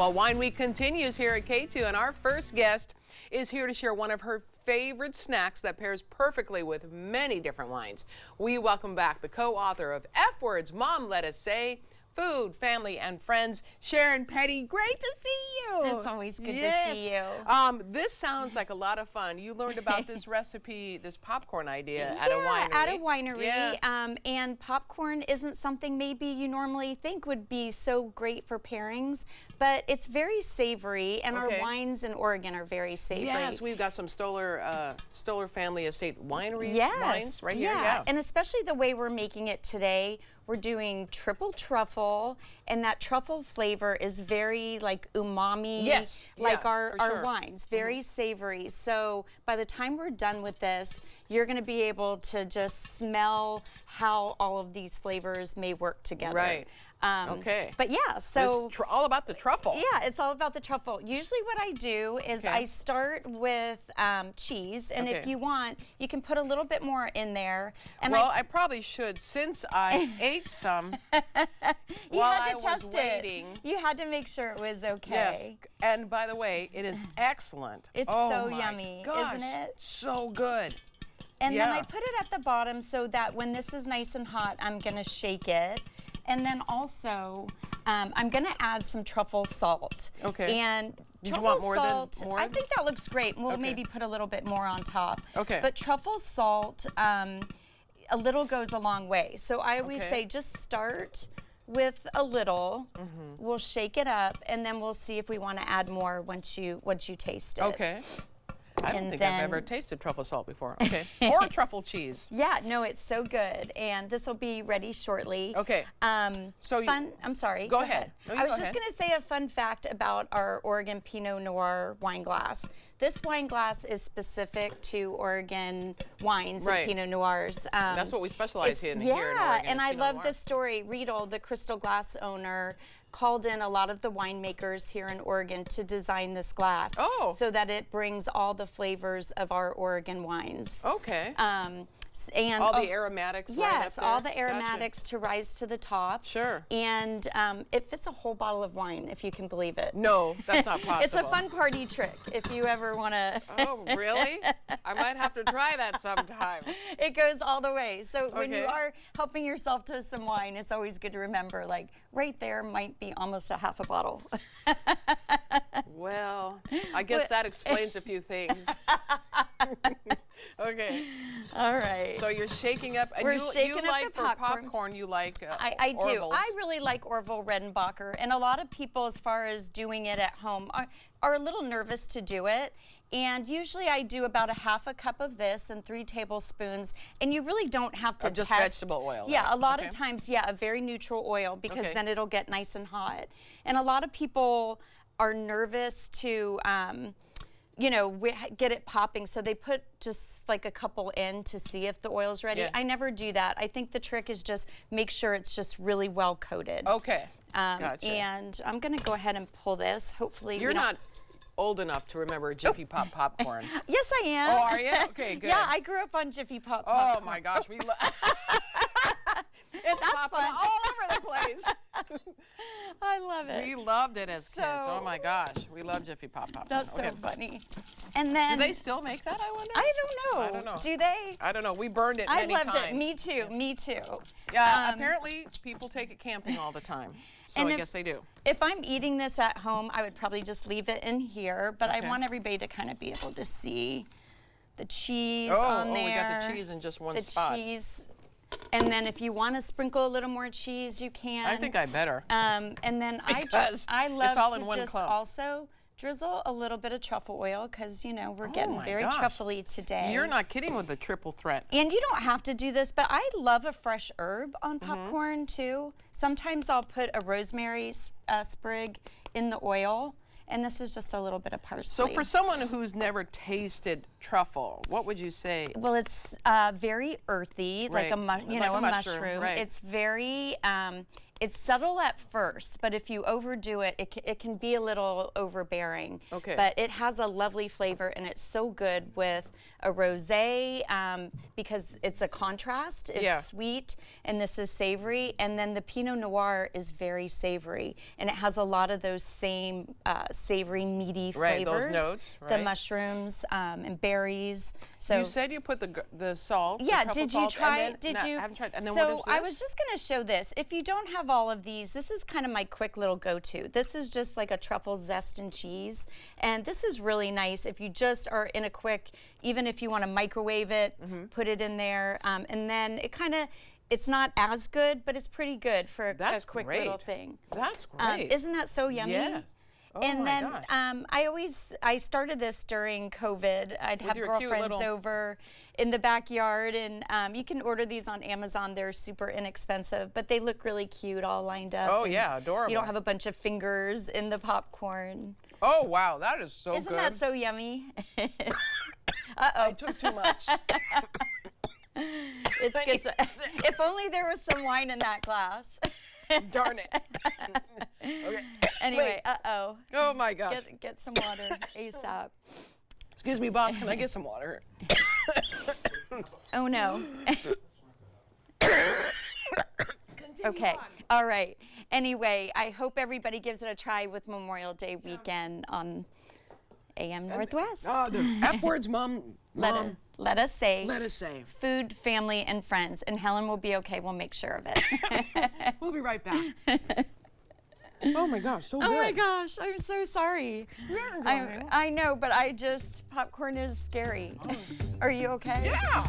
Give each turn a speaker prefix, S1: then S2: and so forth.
S1: Well, Wine Week continues here at K2, and our first guest is here to share one of her favorite snacks that pairs perfectly with many different wines. We welcome back the co-author of F Words, Mom Let Us Say, Food, Family, and Friends, Sharon, Peddie. Great to see you.
S2: It's always good to see you.
S1: This sounds like a lot of fun. You learned about this recipe, this popcorn idea at a winery.
S2: At a winery.
S1: Yeah.
S2: And popcorn isn't something maybe you normally think would be so great for pairings, but it's very savory, and our wines in Oregon are very savory.
S1: Yes, we've got some Stoller Family Estate winery wines right here.
S2: Yeah, and especially the way we're making it today. We're doing triple truffle, and that truffle flavor is very like umami, like our wines, very savory. So by the time we're done with this, you're going to be able to just smell how all of these flavors may work together.
S1: Right.
S2: But yeah, so
S1: all about the truffle.
S2: Yeah, it's all about the truffle. Usually what I do is I start with cheese, and if you want, you can put a little bit more in there. And
S1: I probably should, since I ate some while I was waiting.
S2: You had to make sure it was okay.
S1: Yes, and by the way, it is excellent.
S2: It's so yummy, isn't it?
S1: So good.
S2: And then I put it at the bottom so that when this is nice and hot, I'm gonna shake it. And then also, I'm going to add some truffle salt.
S1: Okay.
S2: And
S1: truffle
S2: salt,
S1: more
S2: I think that looks great. We'll maybe put a little bit more on top.
S1: Okay.
S2: But truffle salt, a little goes a long way. So I always say just start with a little. We'll shake it up, and then we'll see if we want to add more once you taste it.
S1: Okay. I don't think I've ever tasted truffle salt before. Okay. Or truffle cheese.
S2: Yeah, no, it's so good. And this will be ready shortly.
S1: Okay. I'm
S2: sorry.
S1: Go ahead. No,
S2: I was just going to say a fun fact about our Oregon Pinot Noir wine glass. This wine glass is specific to Oregon wines and Pinot Noirs.
S1: That's what we specialize in here in Oregon. Yeah,
S2: and I love this story. Riedel, the crystal glass owner, called in a lot of the winemakers here in Oregon to design this glass so that it brings all the flavors of our Oregon wines.
S1: Okay.
S2: And
S1: all the aromatics right up there?
S2: All the aromatics to rise to the top.
S1: Sure.
S2: And it fits a whole bottle of wine, if you can believe it.
S1: No, that's not possible.
S2: It's a fun party trick if you ever want to.
S1: Oh, really? I might have to try that sometime.
S2: It goes all the way. So when you are helping yourself to some wine, it's always good to remember, like, right there might be almost a half a bottle.
S1: Well, I guess that explains a few things. Okay.
S2: All right.
S1: So you're shaking up. And
S2: We're shaking up
S1: like
S2: the
S1: popcorn. You like
S2: I do.
S1: Orville's.
S2: I really like Orville Redenbacher, and a lot of people, as far as doing it at home, are a little nervous to do it. And usually I do about a half a cup of this and 3 tablespoons, and you really don't have to
S1: just
S2: test.
S1: Vegetable oil.
S2: Yeah, a lot of times, a very neutral oil, because then it'll get nice and hot. And a lot of people are nervous to get it popping, so they put just like a couple in to see if the oil's ready. I never do that. I think the trick is just make sure it's just really well coated.
S1: Okay. Gotcha.
S2: And I'm gonna go ahead and pull this. Hopefully
S1: you're not old enough to remember Jiffy Pop popcorn.
S2: Yes, I am.
S1: Oh, are you? Okay, good.
S2: Yeah, I grew up on Jiffy Pop popcorn.
S1: Oh my gosh, it's popping all over the place.
S2: I love it.
S1: We loved it as kids. Oh my gosh, we love Jiffy Pop popcorn.
S2: That's so funny. And then
S1: do they still make that? I wonder.
S2: I don't know. Do they?
S1: I don't know. We burned it many times.
S2: I loved it. Me too. Me too.
S1: Yeah. Apparently, people take it camping all the time. So I guess they do.
S2: If I'm eating this at home, I would probably just leave it in here. But I want everybody to kind of be able to see the cheese on there.
S1: Oh, we got the cheese in just one spot.
S2: The cheese. And then if you want to sprinkle a little more cheese, you can.
S1: I think I better.
S2: And then I love to just also drizzle a little bit of truffle oil, because we're getting very truffly today.
S1: You're not kidding with the triple threat.
S2: And you don't have to do this, but I love a fresh herb on popcorn too. Sometimes I'll put a rosemary sprig in the oil, and this is just a little bit of parsley.
S1: So for someone who's never tasted truffle, what would you say?
S2: Well, it's very earthy, like a mushroom.
S1: Right.
S2: It's very It's subtle at first, but if you overdo it, it can be a little overbearing.
S1: Okay.
S2: But it has a lovely flavor, and it's so good with a rosé because it's a contrast. It's sweet, and this is savory. And then the Pinot Noir is very savory, and it has a lot of those same savory, meaty flavors.
S1: Those notes,
S2: the mushrooms and berries. So
S1: you said you put the salt.
S2: Yeah,
S1: the
S2: did you
S1: salt,
S2: try?
S1: then,
S2: Did
S1: no,
S2: you?
S1: I haven't tried. And then
S2: so
S1: what is this?
S2: I was just going to show this. If you don't have all of these, this is kind of my quick little go-to. This is just like a truffle zest and cheese, and this is really nice if you just are in a quick. Even if you want to microwave it, put it in there, and then it's not as good, but it's pretty good for a quick little thing.
S1: That's great.
S2: Isn't that so yummy?
S1: Yeah. Oh
S2: and
S1: my
S2: then
S1: gosh.
S2: I started this during COVID. I'd have girlfriends over in the backyard, and you can order these on Amazon. They're super inexpensive, but they look really cute all lined up.
S1: Oh yeah, adorable.
S2: You don't have a bunch of fingers in the popcorn.
S1: Oh wow, that is so good.
S2: Isn't that so yummy?
S1: I took too much.
S2: It's good. If only there was some wine in that glass.
S1: Darn it. Okay.
S2: Anyway,
S1: Oh my gosh.
S2: Get some water ASAP.
S1: Excuse me, boss, can I get some water?
S2: Oh no. Okay. All right. Anyway, I hope everybody gives it a try with Memorial Day weekend on AM Northwest.
S1: Oh, the F words, Mom.
S2: Let us say.
S1: Let us say.
S2: Food, family, and friends. And Helen will be okay. We'll make sure of it.
S1: We'll be right back. Oh my gosh, so good.
S2: Oh my gosh, I'm so sorry. I know, but popcorn is scary. Oh. Are you okay?
S1: Yeah.